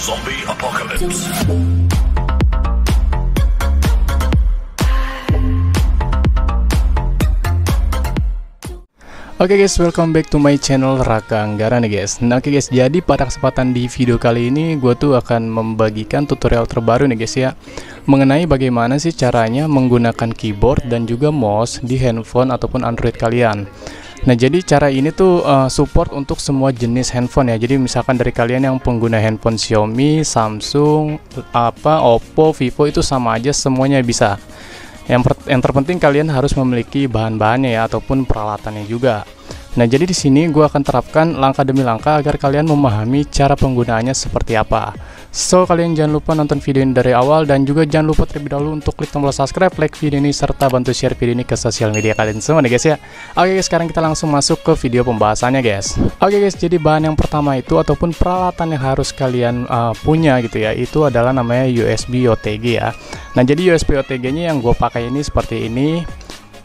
Zombie Apocalypse. Oke guys, welcome back to my channel Raka Anggara nih guys. Nah oke guys, jadi pada kesempatan di video kali ini gue tuh akan membagikan tutorial terbaru nih guys ya, mengenai bagaimana sih caranya menggunakan keyboard dan juga mouse di handphone ataupun Android kalian. Nah jadi cara ini tuh support untuk semua jenis handphone ya. Jadi misalkan dari kalian yang pengguna handphone Xiaomi, Samsung, Oppo, Vivo, itu sama aja, semuanya bisa. Yang terpenting kalian harus memiliki bahan-bahannya ya, ataupun peralatannya juga. Nah jadi di sini gue akan terapkan langkah demi langkah agar kalian memahami cara penggunaannya seperti apa. So kalian jangan lupa nonton video ini dari awal, dan juga jangan lupa terlebih dahulu untuk klik tombol subscribe, like video ini, serta bantu share video ini ke sosial media kalian semua nih guys ya. Oke guys, sekarang kita langsung masuk ke video pembahasannya guys. Oke guys, jadi bahan yang pertama itu ataupun peralatan yang harus kalian punya gitu ya, itu adalah namanya USB OTG ya. Nah jadi USB OTG nya yang gue pakai ini seperti ini.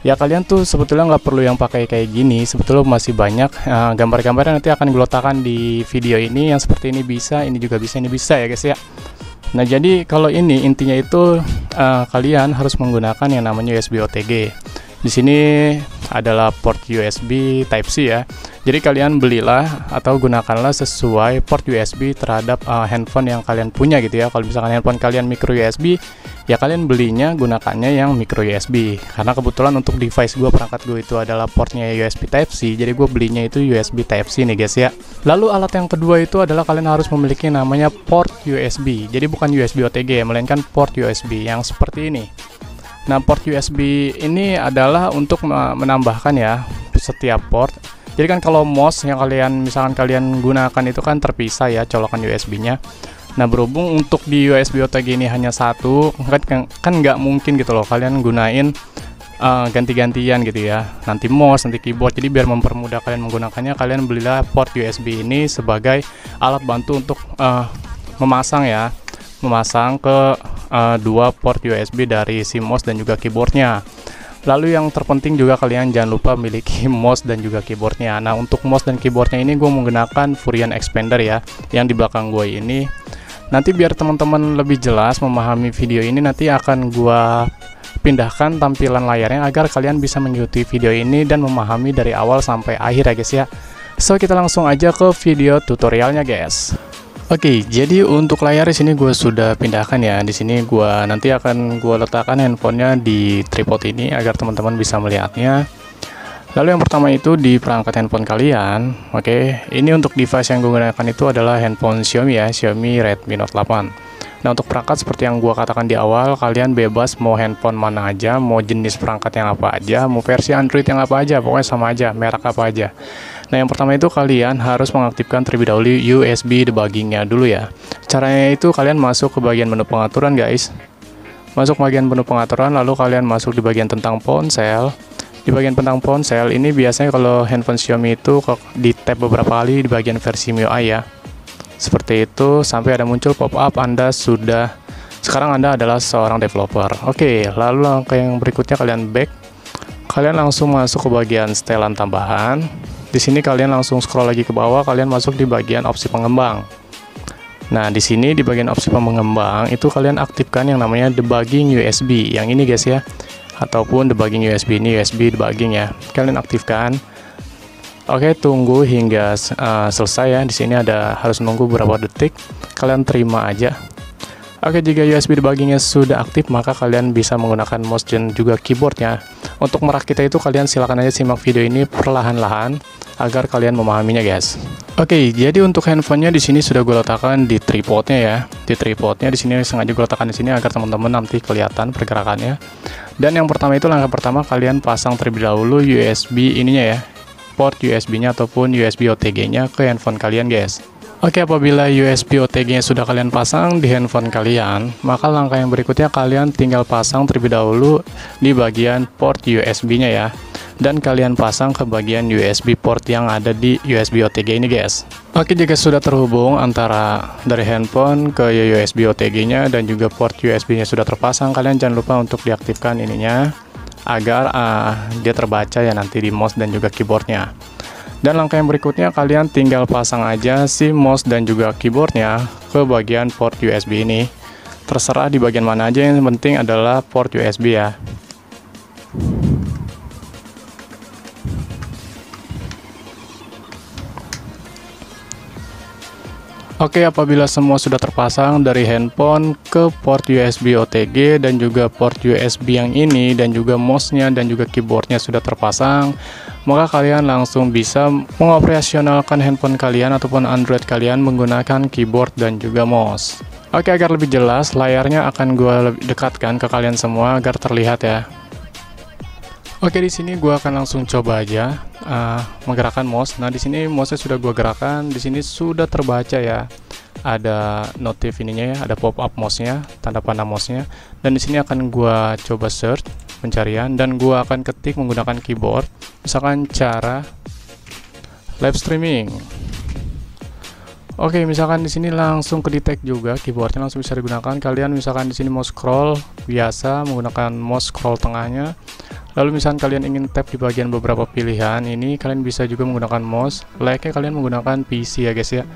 Ya kalian tuh sebetulnya nggak perlu yang pakai kayak gini, sebetulnya masih banyak gambar-gambarnya nanti akan gue letakkan di video ini, yang seperti ini bisa, ini juga bisa, ini bisa ya guys ya. Nah jadi kalau ini intinya itu kalian harus menggunakan yang namanya USB OTG. Di sini adalah port USB Type C ya. Jadi kalian belilah atau gunakanlah sesuai port USB terhadap handphone yang kalian punya gitu ya. Kalau misalkan handphone kalian micro USB, ya kalian belinya gunakannya yang micro USB. Karena kebetulan untuk device gue, perangkat gue itu adalah portnya USB Type C, jadi gue belinya itu USB Type C nih guys ya. Lalu alat yang kedua itu adalah kalian harus memiliki namanya port USB. Jadi bukan USB OTG, melainkan port USB yang seperti ini. Nah port USB ini adalah untuk menambahkan ya setiap port. Jadi kan kalau mouse yang misalkan kalian gunakan itu kan terpisah ya colokan USB-nya. Nah berhubung untuk di USB OTG ini hanya satu, kan nggak mungkin gitu loh kalian gunain ganti-gantian gitu ya, nanti mouse, nanti keyboard. Jadi biar mempermudah kalian menggunakannya, kalian belilah port USB ini sebagai alat bantu untuk memasang ke dua port USB dari si mouse dan juga keyboardnya. Lalu yang terpenting juga kalian jangan lupa miliki mouse dan juga keyboardnya. Nah untuk mouse dan keyboardnya ini gue menggunakan Furion Expander ya, yang di belakang gue ini. Nanti biar teman-teman lebih jelas memahami video ini, nanti akan gue pindahkan tampilan layarnya agar kalian bisa mengikuti video ini dan memahami dari awal sampai akhir ya guys ya. So kita langsung aja ke video tutorialnya guys. Oke, jadi untuk layar di sini gue sudah pindahkan ya. Di sini nanti akan gue letakkan handphonenya di tripod ini agar teman-teman bisa melihatnya. Lalu yang pertama itu di perangkat handphone kalian. Oke, ini untuk device yang gue gunakan itu adalah handphone Xiaomi ya, Xiaomi Redmi Note 8. Nah untuk perangkat seperti yang gue katakan di awal, kalian bebas mau handphone mana aja, mau jenis perangkat yang apa aja, mau versi Android yang apa aja, pokoknya sama aja, merek apa aja. Nah yang pertama itu kalian harus mengaktifkan terlebih dahulu USB debuggingnya dulu ya. Caranya itu kalian masuk ke bagian menu pengaturan guys. Masuk bagian menu pengaturan, lalu kalian masuk di bagian tentang ponsel. Di bagian tentang ponsel ini biasanya kalau handphone Xiaomi itu di tab beberapa kali di bagian versi MIUI ya. Seperti itu sampai ada muncul pop-up sekarang Anda adalah seorang developer. Oke, lalu langkah yang berikutnya kalian back. Kalian langsung masuk ke bagian setelan tambahan. Di sini kalian langsung scroll lagi ke bawah, kalian masuk di bagian opsi pengembang. Nah, di sini di bagian opsi pengembang itu kalian aktifkan yang namanya debugging USB. Yang ini guys ya. Ataupun debugging USB, ini USB debugging ya. Kalian aktifkan. Oke, tunggu hingga selesai ya. Di sini harus nunggu beberapa detik. Kalian terima aja. Oke, jika USB debuggingnya sudah aktif, maka kalian bisa menggunakan mouse dan juga keyboardnya. Untuk merakitnya itu kalian silakan aja simak video ini perlahan-lahan agar kalian memahaminya guys. Oke, jadi untuk handphonenya di sini sudah gue letakkan di tripodnya ya. Di tripodnya di sini sengaja gue letakkan di sini agar teman-teman nanti kelihatan pergerakannya. Dan yang pertama itu langkah pertama kalian pasang terlebih dahulu USB ininya ya, port USB-nya ataupun USB OTG-nya ke handphone kalian guys. Oke, apabila USB OTG-nya sudah kalian pasang di handphone kalian, maka langkah yang berikutnya kalian tinggal pasang terlebih dahulu di bagian port USB-nya ya. Dan kalian pasang ke bagian USB port yang ada di USB OTG ini guys. Oke, jika sudah terhubung antara dari handphone ke USB OTG-nya dan juga port USB-nya sudah terpasang, kalian jangan lupa untuk diaktifkan ininya agar dia terbaca ya nanti di mouse dan juga keyboardnya. Dan langkah yang berikutnya kalian tinggal pasang aja si mouse dan juga keyboardnya ke bagian port USB ini. Terserah di bagian mana aja, yang penting adalah port USB ya. Oke, apabila semua sudah terpasang dari handphone ke port USB OTG dan juga port USB yang ini dan juga mouse-nya dan juga keyboardnya sudah terpasang, maka kalian langsung bisa mengoperasionalkan handphone kalian ataupun Android kalian menggunakan keyboard dan juga mouse. Oke, agar lebih jelas, layarnya akan gue dekatkan ke kalian semua agar terlihat ya. Oke, di sini gue akan langsung coba aja menggerakkan mouse. Nah, di sini mouse-nya sudah gue gerakkan. Di sini sudah terbaca ya. Ada notif ininya ya, ada pop up mouse-nya, tanda panah mouse-nya. Dan di sini akan gue coba search pencarian dan gue akan ketik menggunakan keyboard. Misalkan cara live streaming. Oke, misalkan di sini langsung ke detect juga keyboardnya langsung bisa digunakan. Kalian misalkan di sini mau scroll biasa menggunakan mouse scroll tengahnya. Lalu misalkan kalian ingin tap di bagian beberapa pilihan ini, kalian bisa juga menggunakan mouse. Layaknya kalian menggunakan PC ya guys ya.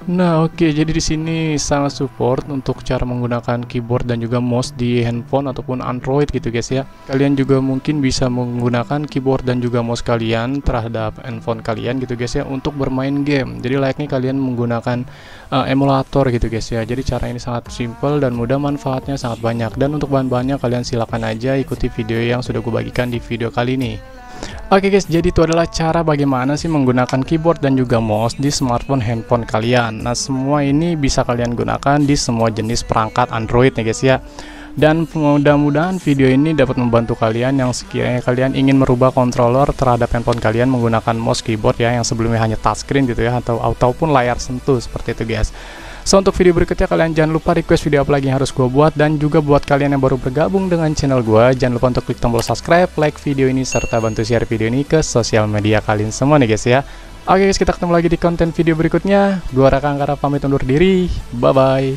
Nah, oke, jadi di sini sangat support untuk cara menggunakan keyboard dan juga mouse di handphone ataupun Android gitu guys ya. Kalian juga mungkin bisa menggunakan keyboard dan juga mouse kalian terhadap handphone kalian gitu guys ya untuk bermain game. Jadi layaknya kalian menggunakan emulator gitu guys ya. Jadi cara ini sangat simple dan mudah, manfaatnya sangat banyak. Dan untuk bahan-bahannya kalian silakan aja ikuti video yang sudah gue bagikan di video kali ini. Oke guys, jadi itu adalah cara bagaimana sih menggunakan keyboard dan juga mouse di smartphone handphone kalian. Nah, semua ini bisa kalian gunakan di semua jenis perangkat Android nih guys ya. Dan mudah-mudahan video ini dapat membantu kalian yang sekiranya kalian ingin merubah controller terhadap handphone kalian menggunakan mouse keyboard ya, yang sebelumnya hanya touchscreen gitu ya, ataupun layar sentuh seperti itu guys. So, untuk video berikutnya kalian jangan lupa request video apa lagi yang harus gue buat, dan juga buat kalian yang baru bergabung dengan channel gue, jangan lupa untuk klik tombol subscribe, like video ini, serta bantu share video ini ke sosial media kalian semua nih guys ya. Oke guys, kita ketemu lagi di konten video berikutnya. Gua Raka Anggara pamit undur diri, bye bye.